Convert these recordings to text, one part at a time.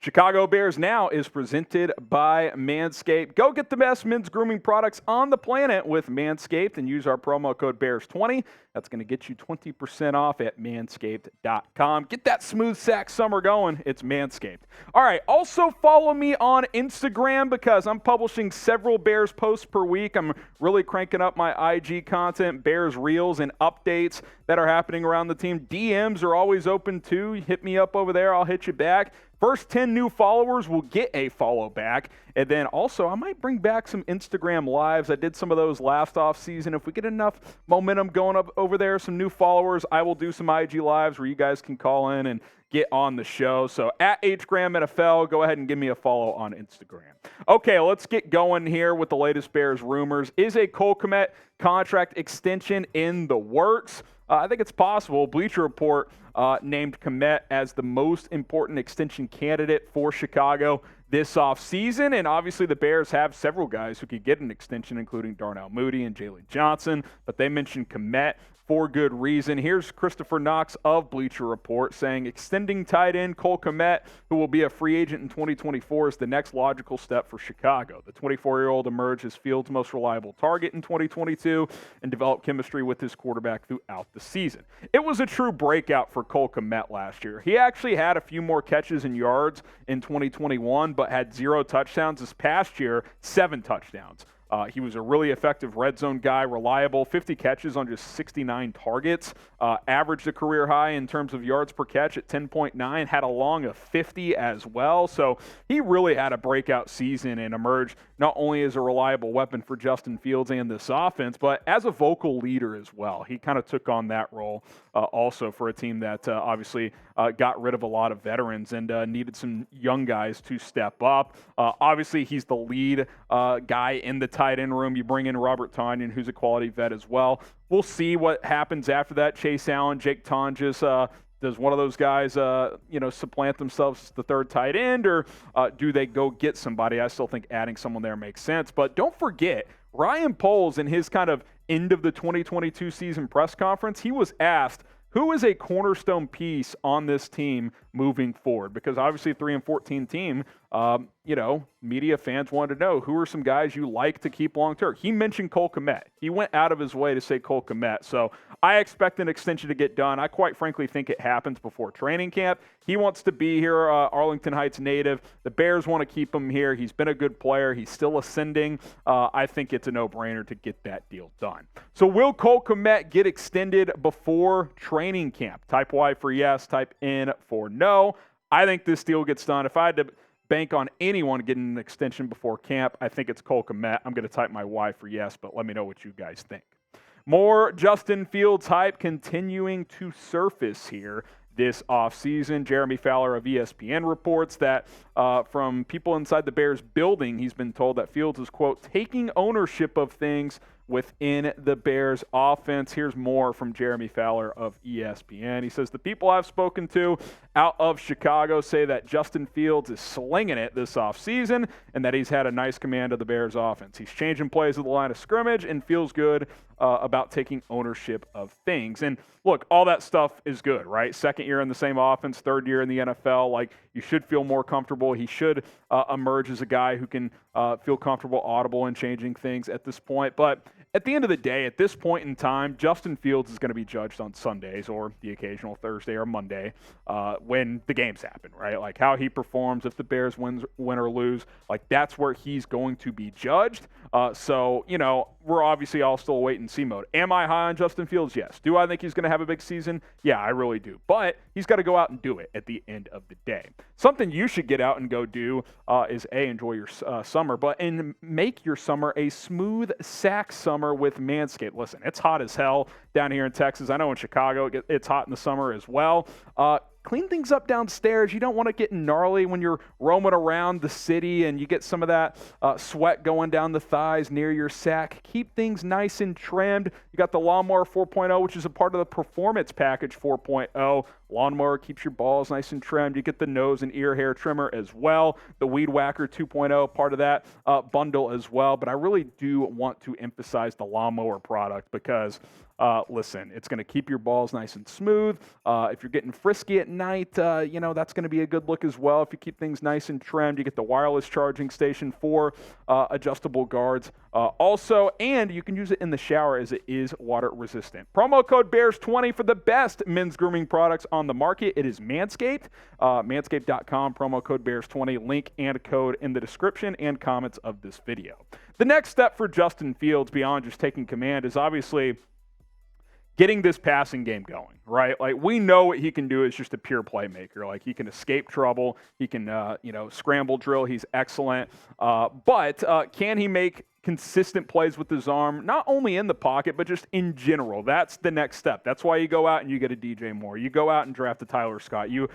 Chicago Bears Now is presented by Manscaped. Go get the best men's grooming products on the planet with Manscaped and use our promo code BEARS20. That's going to get you 20% off at manscaped.com. Get that smooth sack summer going. It's Manscaped. All right, also follow me on Instagram because I'm publishing several Bears posts per week. I'm really cranking up my IG content, Bears reels and updates that are happening around the team. DMs are always open too. Hit me up over there. I'll hit you back. First 10 new followers will get a follow back. And then also, I might bring back some Instagram lives. I did some of those last off season. If we get enough momentum going up over there, some new followers, I will do some IG lives where you guys can call in and get on the show. So at HGramNFL, go ahead and give me a follow on Instagram. Okay, let's get going here with the latest Bears rumors. Is a Cole Kmet contract extension in the works? I think it's possible. Bleacher Report named Kmet as the most important extension candidate for Chicago this offseason. And obviously the Bears have several guys who could get an extension, including Darnell Mooney and Jalen Johnson. But they mentioned Kmet for good reason. Here's Christopher Knox of Bleacher Report saying extending tight end Cole Kmet, who will be a free agent in 2024, is the next logical step for Chicago. The 24-year-old emerged as Fields' most reliable target in 2022 and developed chemistry with his quarterback throughout the season. It was a true breakout for Cole Kmet last year. He actually had a few more catches and yards in 2021, but had 0 touchdowns. This past year, 7 touchdowns. He was a really effective red zone guy, reliable, 50 catches on just 69 targets, averaged a career high in terms of yards per catch at 10.9, had a long of 50 as well. So he really had a breakout season and emerged not only as a reliable weapon for Justin Fields and this offense, but as a vocal leader as well. He kind of took on that role also for a team that obviously got rid of a lot of veterans and needed some young guys to step up. Obviously, he's the lead guy in the tight end room. You bring in Robert Tonyan, who's a quality vet as well. We'll see what happens after that. Chase Allen, Jake Tonjes, does one of those guys, supplant themselves as the third tight end, or do they go get somebody? I still think adding someone there makes sense. But don't forget, Ryan Poles, in his kind of end of the 2022 season press conference, he was asked, who is a cornerstone piece on this team moving forward? Because obviously 3-14 team, media fans wanted to know who are some guys you like to keep long-term. He mentioned Cole Kmet. He went out of his way to say Cole Kmet. So I expect an extension to get done. I quite frankly think it happens before training camp. He wants to be here, Arlington Heights native. The Bears want to keep him here. He's been a good player. He's still ascending. I think it's a no-brainer to get that deal done. So will Cole Kmet get extended before training camp? Type Y for yes, type N for no. I think this deal gets done. If I had to bank on anyone getting an extension before camp, I think it's Cole Kmet. I'm going to type my Y for yes, but let me know what you guys think. More Justin Fields hype continuing to surface here this offseason. Jeremy Fowler of ESPN reports that from people inside the Bears building, he's been told that Fields is, quote, taking ownership of things within the Bears offense. Here's more from Jeremy Fowler of ESPN. He says, the people I've spoken to out of Chicago say that Justin Fields is slinging it this offseason and that he's had a nice command of the Bears offense. He's changing plays at the line of scrimmage and feels good about taking ownership of things. And look, all that stuff is good, right? Second year in the same offense, third year in the NFL. Like, you should feel more comfortable. He should emerge as a guy who can feel comfortable, audible, and changing things at this point. But at the end of the day, at this point in time, Justin Fields is going to be judged on Sundays or the occasional Thursday or Monday when the games happen, right? Like how he performs, if the Bears win or lose, like that's where he's going to be judged. So, we're obviously all still wait and see mode. Am I high on Justin Fields? Yes. Do I think he's going to have a big season? Yeah, I really do. But he's got to go out and do it at the end of the day. Something you should get out and go do is enjoy your summer, and make your summer a smooth sack summer with Manscaped. Listen, it's hot as hell down here in Texas. I know in Chicago it's hot in the summer as well. Clean things up downstairs. You don't want to get gnarly when you're roaming around the city and you get some of that sweat going down the thighs near your sack. Keep things nice and trimmed. You got the Lawnmower 4.0, which is a part of the Performance Package 4.0. Lawnmower keeps your balls nice and trimmed. You get the nose and ear hair trimmer as well. The Weed Whacker 2.0, part of that bundle as well. But I really do want to emphasize the Lawnmower product because listen, it's going to keep your balls nice and smooth. If you're getting frisky at night, that's going to be a good look as well. If you keep things nice and trimmed, you get the wireless charging station for adjustable guards also, and you can use it in the shower as it is water resistant. Promo code BEARS20 for the best men's grooming products on the market. It is Manscaped, manscaped.com, promo code BEARS20, link and code in the description and comments of this video. The next step for Justin Fields beyond just taking command is obviously getting this passing game going, right? Like, we know what he can do is just a pure playmaker. Like, he can escape trouble. He can, scramble drill. He's excellent. But can he make consistent plays with his arm, not only in the pocket, but just in general? That's the next step. That's why you go out and you get a DJ Moore. You go out and draft a Tyler Scott. You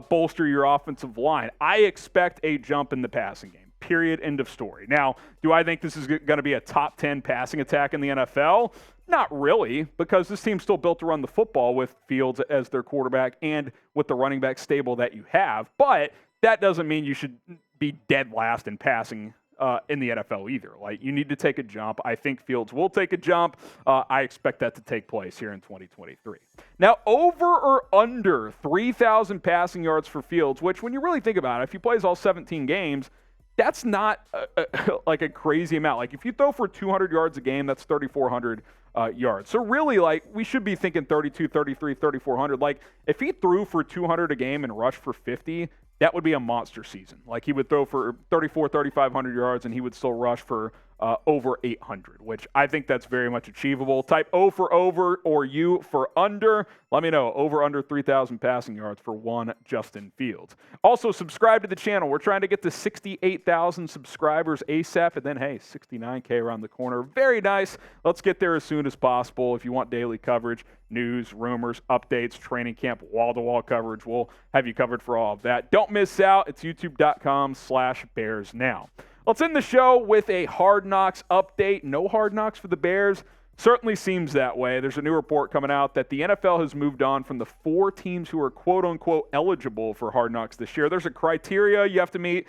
bolster your offensive line. I expect a jump in the passing game. Period. End of story. Now, do I think this is going to be a top 10 passing attack in the NFL? Not really, because this team's still built to run the football with Fields as their quarterback and with the running back stable that you have. But that doesn't mean you should be dead last in passing in the NFL either. Like, you need to take a jump. I think Fields will take a jump. I expect that to take place here in 2023. Now, over or under 3,000 passing yards for Fields, which when you really think about it, if he plays all 17 games, that's not like a crazy amount. Like, if you throw for 200 yards a game, that's 3,400 yards. So really, like, we should be thinking 32, 33, 3,400. Like, if he threw for 200 a game and rushed for 50, that would be a monster season. Like, he would throw for 34, 3,500 yards, and he would still rush for over 800, which I think that's very much achievable. Type O for over or U for under. Let me know. Over, under 3,000 passing yards for one Justin Fields. Also, subscribe to the channel. We're trying to get to 68,000 subscribers ASAP, and then, hey, 69K around the corner. Very nice. Let's get there as soon as possible. If you want daily coverage, news, rumors, updates, training camp, wall-to-wall coverage, we'll have you covered for all of that. Don't miss out. It's youtube.com/BearsNow. Let's end the show with a Hard Knocks update. No Hard Knocks for the Bears. Certainly seems that way. There's a new report coming out that the NFL has moved on from the 4 teams who are quote-unquote eligible for Hard Knocks this year. There's a criteria you have to meet.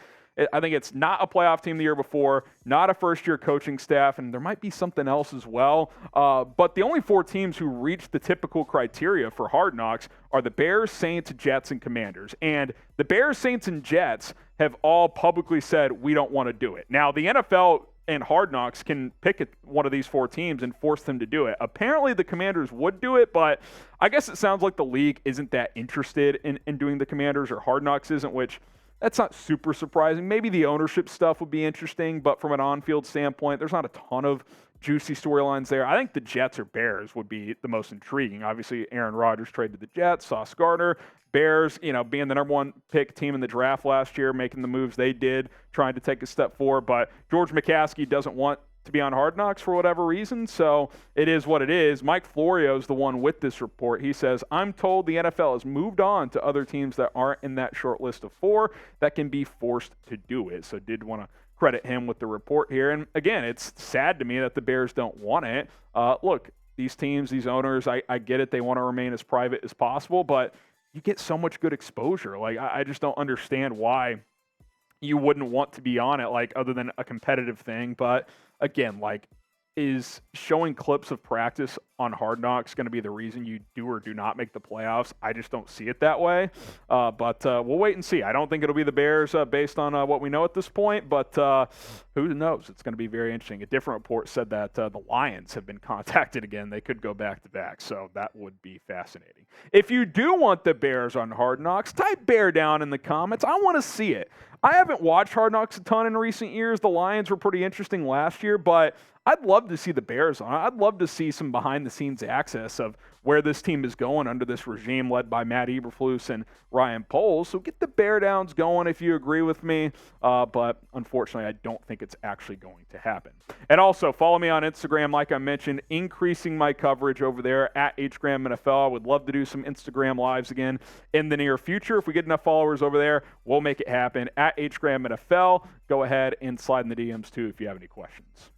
I think it's not a playoff team the year before, not a first-year coaching staff, and there might be something else as well. But the only 4 teams who reach the typical criteria for Hard Knocks are the Bears, Saints, Jets, and Commanders. And the Bears, Saints, and Jets have all publicly said, we don't want to do it. Now, the NFL and Hard Knocks can pick one of these 4 teams and force them to do it. Apparently, the Commanders would do it, but I guess it sounds like the league isn't that interested in doing the Commanders, or Hard Knocks isn't, which that's not super surprising. Maybe the ownership stuff would be interesting, but from an on-field standpoint, there's not a ton of juicy storylines there. I think the Jets or Bears would be the most intriguing. Obviously, Aaron Rodgers traded to the Jets, Sauce Gardner. Bears, being the number 1 pick team in the draft last year, making the moves they did, trying to take a step forward. But George McCaskey doesn't want to be on Hard Knocks for whatever reason, so it is what it is. Mike Florio is the one with this report. He says, I'm told the NFL has moved on to other teams that aren't in that short list of 4 that can be forced to do it. So did want to credit him with the report here. And again, it's sad to me that the Bears don't want it. Look, these teams, these owners, I get it. They want to remain as private as possible, but you get so much good exposure. Like, I just don't understand why you wouldn't want to be on it, like, other than a competitive thing. But again, like, is showing clips of practice on Hard Knocks going to be the reason you do or do not make the playoffs? I just don't see it that way. But we'll wait and see. I don't think it'll be the Bears based on what we know at this point, but who knows? It's going to be very interesting. A different report said that the Lions have been contacted again. They could go back-to-back, so that would be fascinating. If you do want the Bears on Hard Knocks, type Bear down in the comments. I want to see it. I haven't watched Hard Knocks a ton in recent years. The Lions were pretty interesting last year, but I'd love to see the Bears on. I'd love to see some behind-the-scenes access of where this team is going under this regime led by Matt Eberflus and Ryan Poles. So get the Bear Downs going if you agree with me, but unfortunately I don't think it's actually going to happen. And also follow me on Instagram, like I mentioned, increasing my coverage over there at HGramNFL. I would love to do some Instagram lives again in the near future. If we get enough followers over there, we'll make it happen at HGramNFL. Go ahead and slide in the DMs too if you have any questions.